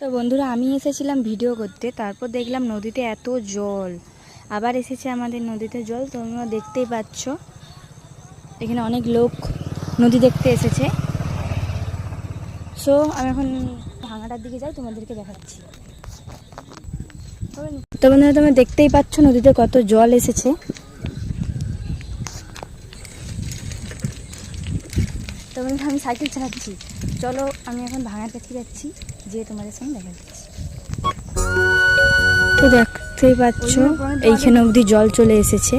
তো বন্ধুরা আমি এসেছিলাম ভিডিও করতে, তারপর দেখলাম নদীতে এত জল। আবার এসেছে আমাদের নদীতে জল, তোমরা দেখতেই পাচ্ছ এখানে অনেক লোক নদী দেখতে এসেছে। সো আমি এখন ভাঙাটার দিকে যাই, তোমাদেরকে দেখাচ্ছি। তো বন্ধুরা তোমরা দেখতেই পাচ্ছ নদীতে কত জল এসেছে। তো বন্ধুরা আমি সাইকেল চালাচ্ছি, চলো আমি এখন ভাঙার কাছে যাচ্ছি, যে তোমাদের সঙ্গে দেখা যাচ্ছি। তো দেখতেই পাচ্ছ এইখানে অবধি জল চলে এসেছে।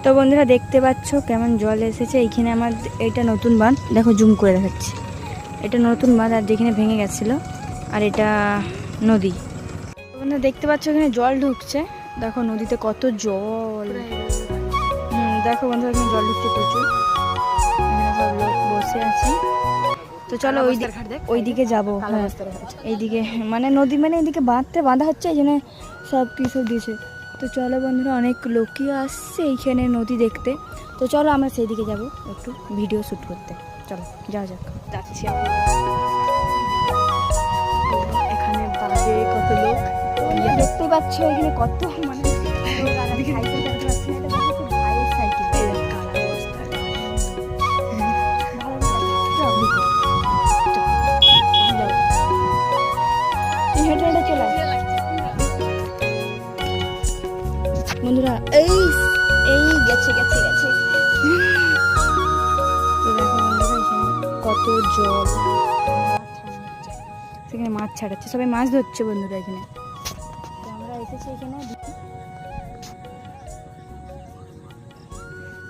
তো বন্ধুরা দেখতে পাচ্ছ কেমন জল এসেছে। এইখানে আমার এটা নতুন বাঁধ, দেখো জুম করে দেখাচ্ছি। এটা নতুন বাঁধ, আর যেখানে ভেঙে গেছিলো, আর এটা নদী। বন্ধুরা দেখতে পাচ্ছ এখানে জল ঢুকছে, দেখো নদীতে কত জল। দেখো বন্ধুরা এখানে জল ঢুকছে প্রচুর, এখানে সব লোক বসে আছে। তো চলো ওই দিকে যাবো। এইদিকে মানে নদী, মানে এইদিকে বাঁধা হচ্ছে, এই জন্য সব কিছু দিয়েছে। তো চলো বন্ধুরা অনেক লোকই আসছে এইখানে নদী দেখতে। তো চলো আমরা সেই দিকে যাবো একটু ভিডিও শ্যুট করতে। চলো যাওয়া যাক। যাচ্ছি এখানে বাজে কত লোক দেখতে পাচ্ছ এখানে কত মানে সাইকেল চালাতে পারছি না, এটা খুব ভাইয়ের সাইকেল। হেঁটে হেঁটে চলে বন্ধুরা, এই এই গেছে গেছে গেছে। তো দেখো বন্ধুরা এখানে কত জল, সেখানে মাছ ছাড়াচ্ছে, সবাই মাছ ধরছে বন্ধুরা এখানে। তো আমরা এসেছি এখানে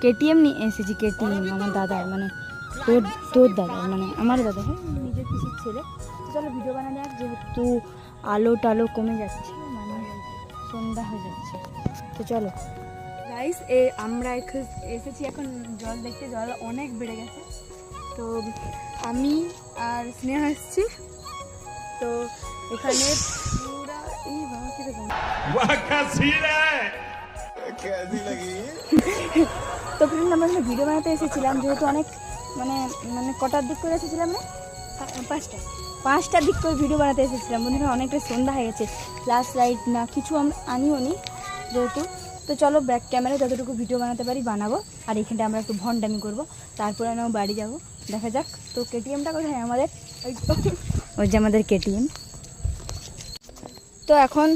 কেটিএম নিয়ে এসেছি। কেটিএম আমার দাদার, মানে তোর দাদার, মানে আমার দাদা, হ্যাঁ নিজের পিসির ছেলে। তো চলো ভিডিও বানানো যাক, যেহেতু আলো টালো কমে যাচ্ছে, মানে সন্ধ্যা হয়ে যাচ্ছে। তো চলো গাইস, আমরা এসেছি এখন জল দেখতে। জল অনেক বেড়ে গেছে। তো আমি আর স্নেহা এসেছি। তো এখানে পুরা এই বাবা কিরকম তো ফ্রেন্ড আমরা এখানে ভিডিও বানাতে এসেছিলাম, যেহেতু অনেক মানে মানে কটার দিক করে এসেছিলাম না, 5টার দিক করে ভিডিও বানাতে এসেছিলাম বন্ধুরা। অনেকটা সন্ধ্যা হয়ে গেছে, ফ্ল্যাশ লাইট না কিছু আমরা আনিও নি যেহেতু। তো চলো ব্যাক ক্যামেরায় যতটুকু ভিডিও বানাতে পারি বানাবো, আর এখানটা আমরা একটু ভন্ডামি করবো, তারপরে আমরা বাড়ি যাব, দেখা যাক। তো কেটিএমটা কোথায় আমাদের? ওই যে আমাদের কেটিএম। তো এখন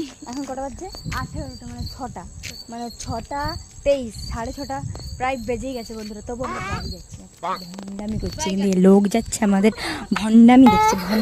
কটা বাজছে? 18টা, মানে 6টা, মানে 6:23, 6:30 প্রায় বেজেই গেছে বন্ধুরা। তবু আমরা বাড়ি যাচ্ছি, ভণ্ডামি করছি, কিন্তু লোক যাচ্ছে আমাদের ভণ্ডামি দেখছে।